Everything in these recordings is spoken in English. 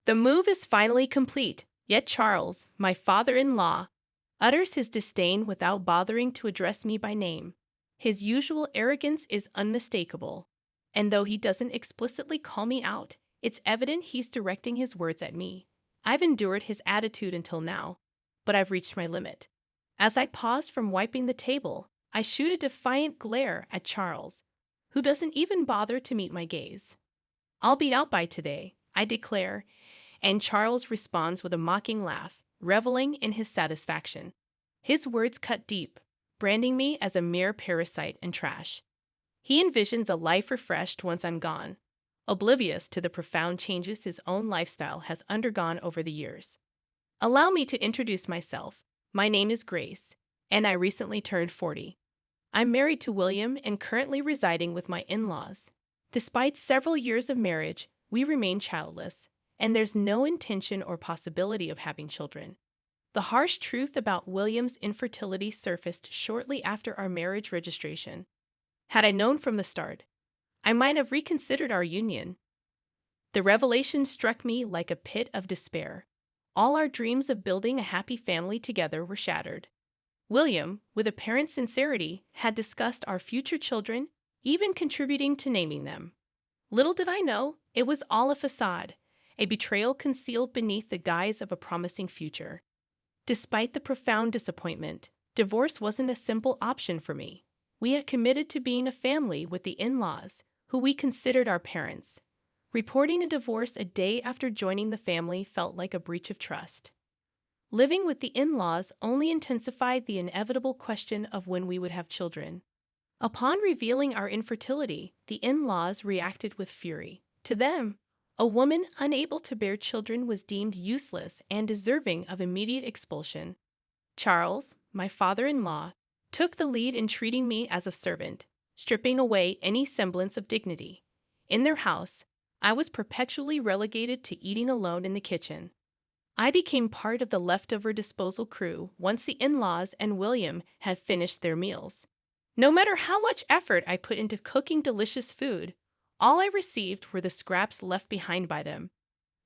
The move is finally complete, yet Charles, my father-in-law, utters his disdain without bothering to address me by name. His usual arrogance is unmistakable, and though he doesn't explicitly call me out, it's evident he's directing his words at me. I've endured his attitude until now, but I've reached my limit. As I pause from wiping the table, I shoot a defiant glare at Charles, who doesn't even bother to meet my gaze. "I'll be out by today," I declare, and Charles responds with a mocking laugh, reveling in his satisfaction. His words cut deep, branding me as a mere parasite and trash. He envisions a life refreshed once I'm gone, oblivious to the profound changes his own lifestyle has undergone over the years. Allow me to introduce myself. My name is Grace, and I recently turned 40. I'm married to William and currently residing with my in-laws. Despite several years of marriage, we remain childless, and there's no intention or possibility of having children. The harsh truth about William's infertility surfaced shortly after our marriage registration. Had I known from the start, I might have reconsidered our union. The revelation struck me like a pit of despair. All our dreams of building a happy family together were shattered. William, with apparent sincerity, had discussed our future children, even contributing to naming them. Little did I know, it was all a facade, a betrayal concealed beneath the guise of a promising future. Despite the profound disappointment, divorce wasn't a simple option for me. We had committed to being a family with the in-laws, who we considered our parents. Reporting a divorce a day after joining the family felt like a breach of trust. Living with the in-laws only intensified the inevitable question of when we would have children. Upon revealing our infertility, the in-laws reacted with fury. To them, a woman unable to bear children was deemed useless and deserving of immediate expulsion. Charles, my father-in-law, took the lead in treating me as a servant, stripping away any semblance of dignity. In their house, I was perpetually relegated to eating alone in the kitchen. I became part of the leftover disposal crew once the in-laws and William had finished their meals. No matter how much effort I put into cooking delicious food, all I received were the scraps left behind by them.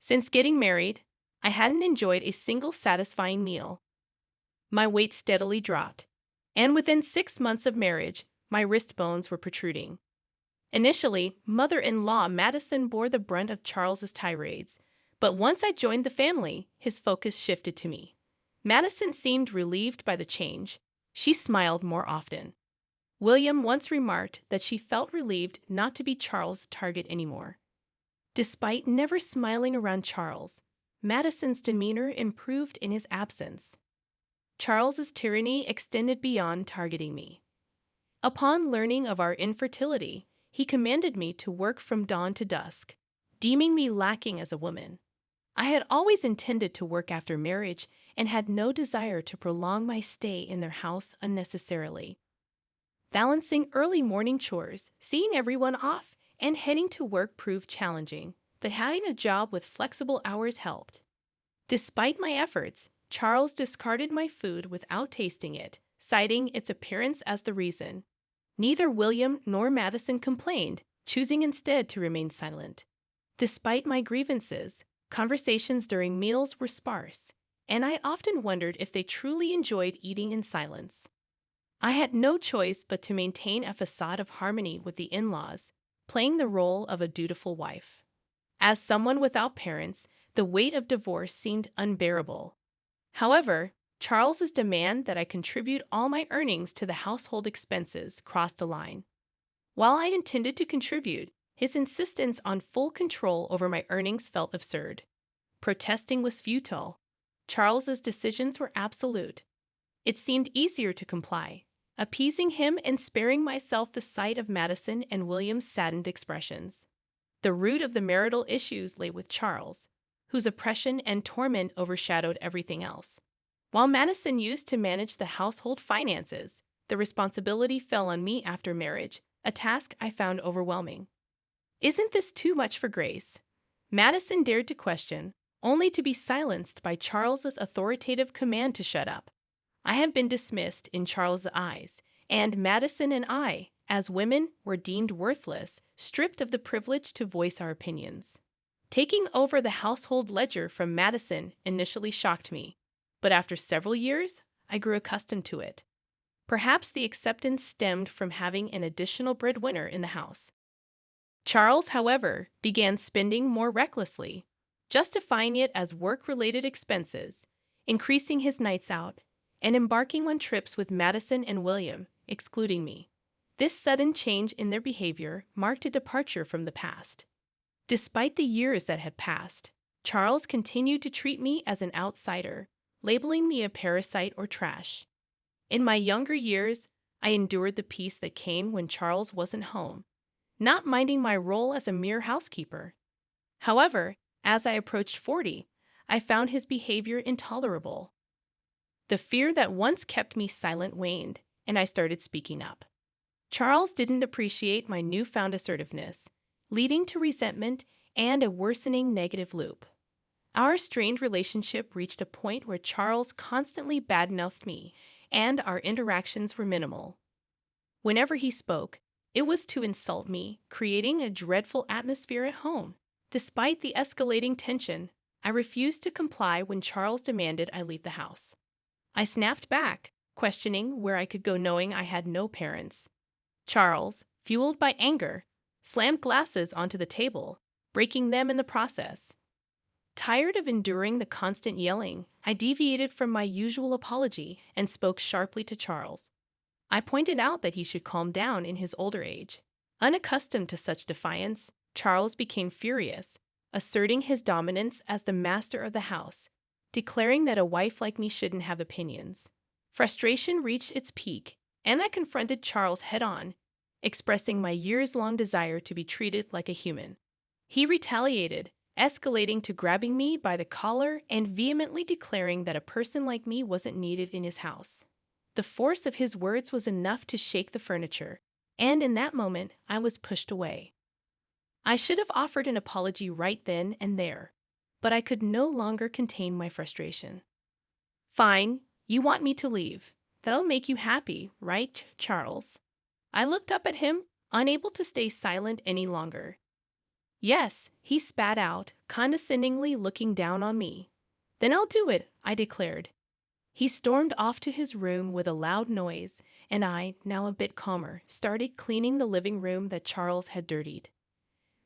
Since getting married, I hadn't enjoyed a single satisfying meal. My weight steadily dropped, and within 6 months of marriage, my wrist bones were protruding. Initially, mother-in-law Madison bore the brunt of Charles's tirades, but once I joined the family, his focus shifted to me. Madison seemed relieved by the change. She smiled more often. William once remarked that she felt relieved not to be Charles' target anymore. Despite never smiling around Charles, Madison's demeanor improved in his absence. Charles's tyranny extended beyond targeting me. Upon learning of our infertility, he commanded me to work from dawn to dusk, deeming me lacking as a woman. I had always intended to work after marriage and had no desire to prolong my stay in their house unnecessarily. Balancing early morning chores, seeing everyone off, and heading to work proved challenging, but having a job with flexible hours helped. Despite my efforts, Charles discarded my food without tasting it, citing its appearance as the reason. Neither William nor Madison complained, choosing instead to remain silent. Despite my grievances, conversations during meals were sparse, and I often wondered if they truly enjoyed eating in silence. I had no choice but to maintain a facade of harmony with the in-laws, playing the role of a dutiful wife. As someone without parents, the weight of divorce seemed unbearable. However, Charles's demand that I contribute all my earnings to the household expenses crossed the line. While I intended to contribute, his insistence on full control over my earnings felt absurd. Protesting was futile. Charles's decisions were absolute. It seemed easier to comply, appeasing him and sparing myself the sight of Madison and William's saddened expressions. The root of the marital issues lay with Charles, whose oppression and torment overshadowed everything else. While Madison used to manage the household finances, the responsibility fell on me after marriage, a task I found overwhelming. "Isn't this too much for Grace?" Madison dared to question, only to be silenced by Charles's authoritative command to shut up. I have been dismissed in Charles's eyes, and Madison and I, as women, were deemed worthless, stripped of the privilege to voice our opinions. Taking over the household ledger from Madison initially shocked me, but after several years, I grew accustomed to it. Perhaps the acceptance stemmed from having an additional breadwinner in the house. Charles, however, began spending more recklessly, justifying it as work-related expenses, increasing his nights out, and embarking on trips with Madison and William, excluding me. This sudden change in their behavior marked a departure from the past. Despite the years that had passed, Charles continued to treat me as an outsider, labeling me a parasite or trash. In my younger years, I endured the peace that came when Charles wasn't home, not minding my role as a mere housekeeper. However, as I approached 40, I found his behavior intolerable. The fear that once kept me silent waned, and I started speaking up. Charles didn't appreciate my newfound assertiveness, leading to resentment and a worsening negative loop. Our strained relationship reached a point where Charles constantly badmouthed me, and our interactions were minimal. Whenever he spoke, it was to insult me, creating a dreadful atmosphere at home. Despite the escalating tension, I refused to comply when Charles demanded I leave the house. I snapped back, questioning where I could go knowing I had no parents. Charles, fueled by anger, slammed glasses onto the table, breaking them in the process. Tired of enduring the constant yelling, I deviated from my usual apology and spoke sharply to Charles. I pointed out that he should calm down in his older age. Unaccustomed to such defiance, Charles became furious, asserting his dominance as the master of the house, declaring that a wife like me shouldn't have opinions. Frustration reached its peak, and I confronted Charles head-on, expressing my years-long desire to be treated like a human. He retaliated, escalating to grabbing me by the collar and vehemently declaring that a person like me wasn't needed in his house. The force of his words was enough to shake the furniture, and in that moment, I was pushed away. I should have offered an apology right then and there, but I could no longer contain my frustration. "Fine, you want me to leave. That'll make you happy, right, Charles?" I looked up at him, unable to stay silent any longer. "Yes," he spat out, condescendingly looking down on me. "Then I'll do it," I declared. He stormed off to his room with a loud noise, and I, now a bit calmer, started cleaning the living room that Charles had dirtied.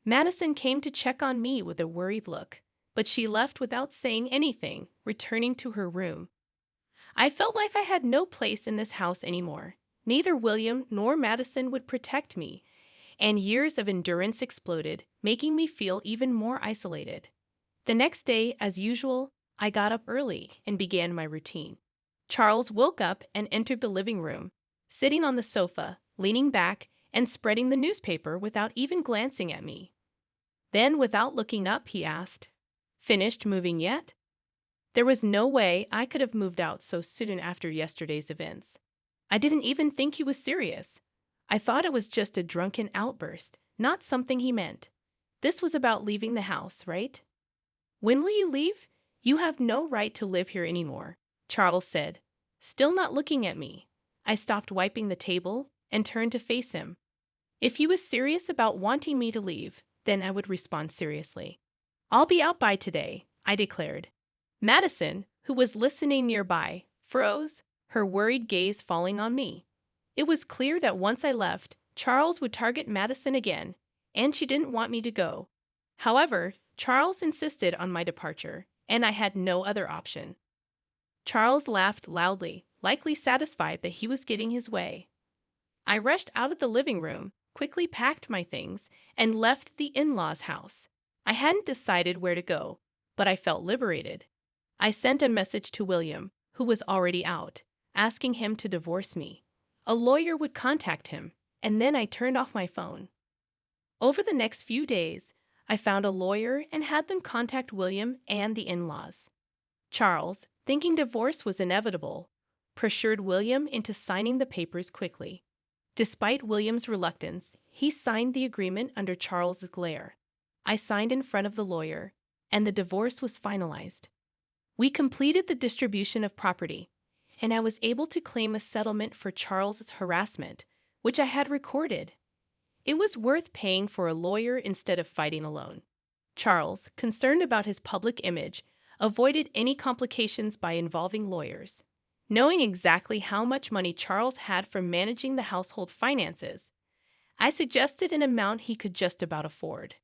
Madison came to check on me with a worried look, but she left without saying anything, returning to her room. I felt like I had no place in this house anymore. Neither William nor Madison would protect me, and years of endurance exploded, making me feel even more isolated. The next day, as usual, I got up early and began my routine. Charles woke up and entered the living room, sitting on the sofa, leaning back, and spreading the newspaper without even glancing at me. Then, without looking up, he asked, "Finished moving yet?" There was no way I could have moved out so soon after yesterday's events. I didn't even think he was serious. I thought it was just a drunken outburst, not something he meant. This was about leaving the house, right? "When will you leave? You have no right to live here anymore," Charles said, still not looking at me. I stopped wiping the table and turned to face him. If he was serious about wanting me to leave, then I would respond seriously. "I'll be out by today," I declared. Madison, who was listening nearby, froze, her worried gaze falling on me. It was clear that once I left, Charles would target Madison again, and she didn't want me to go. However, Charles insisted on my departure, and I had no other option. Charles laughed loudly, likely satisfied that he was getting his way. I rushed out of the living room, quickly packed my things, and left the in-laws' house. I hadn't decided where to go, but I felt liberated. I sent a message to William, who was already out, asking him to divorce me. A lawyer would contact him, and then I turned off my phone. Over the next few days, I found a lawyer and had them contact William and the in-laws. Charles, thinking divorce was inevitable, pressured William into signing the papers quickly. Despite William's reluctance, he signed the agreement under Charles's glare. I signed in front of the lawyer, and the divorce was finalized. We completed the distribution of property, and I was able to claim a settlement for Charles's harassment, which I had recorded. It was worth paying for a lawyer instead of fighting alone. Charles, concerned about his public image, avoided any complications by involving lawyers. Knowing exactly how much money Charles had from managing the household finances, I suggested an amount he could just about afford.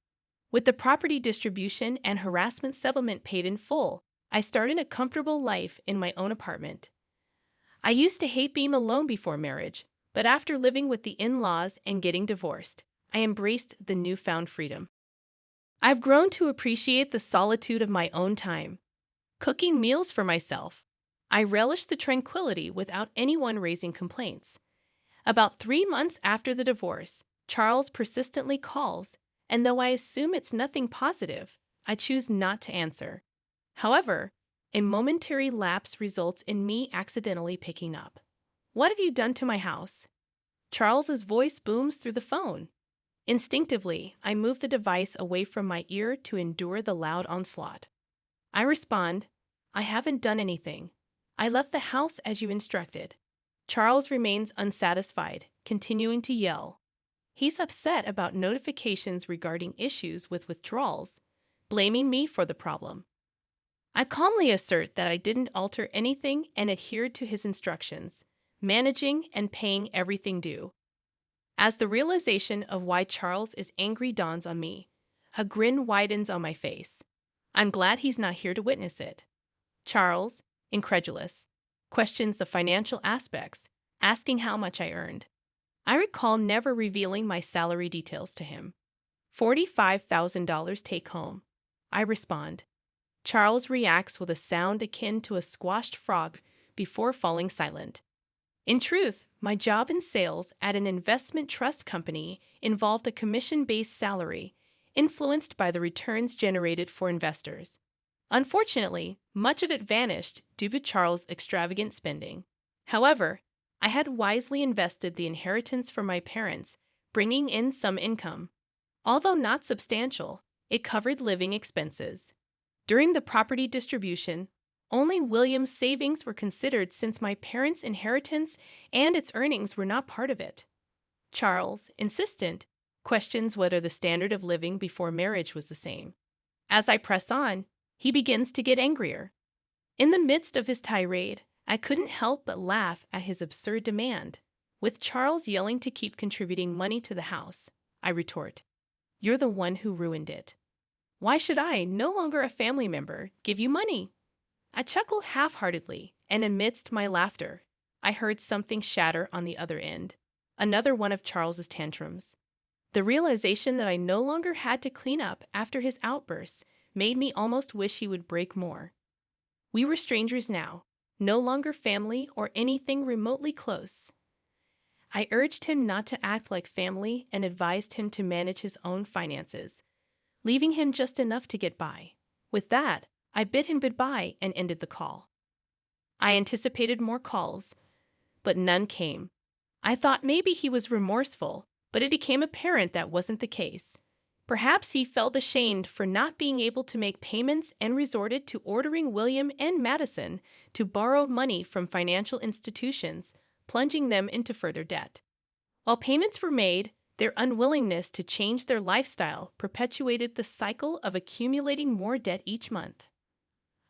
With the property distribution and harassment settlement paid in full, I started a comfortable life in my own apartment. I used to hate being alone before marriage, but after living with the in-laws and getting divorced, I embraced the newfound freedom. I've grown to appreciate the solitude of my own time, cooking meals for myself. I relish the tranquility without anyone raising complaints. About 3 months after the divorce, Charles persistently calls, and though I assume it's nothing positive, I choose not to answer. However, a momentary lapse results in me accidentally picking up. "What have you done to my house?" Charles's voice booms through the phone. Instinctively, I move the device away from my ear to endure the loud onslaught. I respond, "I haven't done anything. I left the house as you instructed." Charles remains unsatisfied, continuing to yell. He's upset about notifications regarding issues with withdrawals, blaming me for the problem. I calmly assert that I didn't alter anything and adhered to his instructions, managing and paying everything due. As the realization of why Charles is angry dawns on me, a grin widens on my face. I'm glad he's not here to witness it. Charles, incredulous, questions the financial aspects, asking how much I earned. I recall never revealing my salary details to him. $45,000 take home. I respond. Charles reacts with a sound akin to a squashed frog before falling silent. In truth, my job in sales at an investment trust company involved a commission-based salary, influenced by the returns generated for investors. Unfortunately, much of it vanished due to Charles' extravagant spending. However, I had wisely invested the inheritance from my parents, bringing in some income. Although not substantial, it covered living expenses. During the property distribution, only William's savings were considered since my parents' inheritance and its earnings were not part of it. Charles, insistent, questions whether the standard of living before marriage was the same. As I press on, he begins to get angrier. In the midst of his tirade, I couldn't help but laugh at his absurd demand. With Charles yelling to keep contributing money to the house, I retort, "You're the one who ruined it. Why should I, no longer a family member, give you money?" I chuckle half-heartedly, and amidst my laughter, I heard something shatter on the other end. Another one of Charles's tantrums. The realization that I no longer had to clean up after his outbursts made me almost wish he would break more. We were strangers now, no longer family or anything remotely close. I urged him not to act like family and advised him to manage his own finances, leaving him just enough to get by. With that, I bid him goodbye and ended the call. I anticipated more calls, but none came. I thought maybe he was remorseful, but it became apparent that wasn't the case. Perhaps he felt ashamed for not being able to make payments and resorted to ordering William and Madison to borrow money from financial institutions, plunging them into further debt. While payments were made, their unwillingness to change their lifestyle perpetuated the cycle of accumulating more debt each month.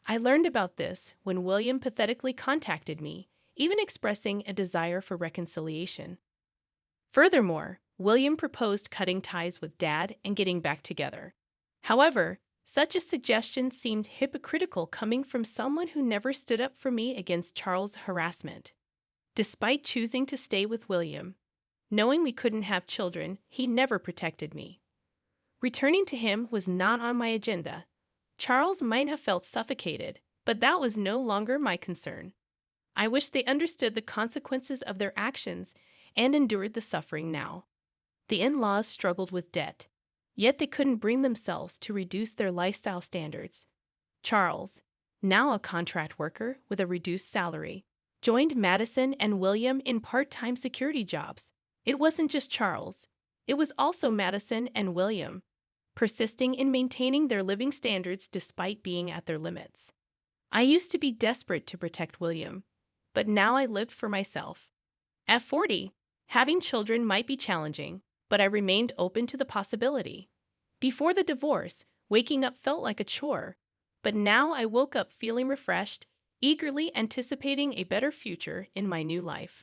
I learned about this when William pathetically contacted me, even expressing a desire for reconciliation. Furthermore, William proposed cutting ties with Dad and getting back together. However, such a suggestion seemed hypocritical coming from someone who never stood up for me against Charles' harassment. Despite choosing to stay with William, knowing we couldn't have children, he never protected me. Returning to him was not on my agenda. Charles might have felt suffocated, but that was no longer my concern. I wish they understood the consequences of their actions and endured the suffering now. The in-laws struggled with debt, yet they couldn't bring themselves to reduce their lifestyle standards. Charles, now a contract worker with a reduced salary, joined Madison and William in part-time security jobs. It wasn't just Charles. It was also Madison and William, persisting in maintaining their living standards despite being at their limits. I used to be desperate to protect William, but now I lived for myself. At 40, having children might be challenging, but I remained open to the possibility. Before the divorce, Waking up felt like a chore, but now I woke up feeling refreshed, eagerly anticipating a better future in my new life.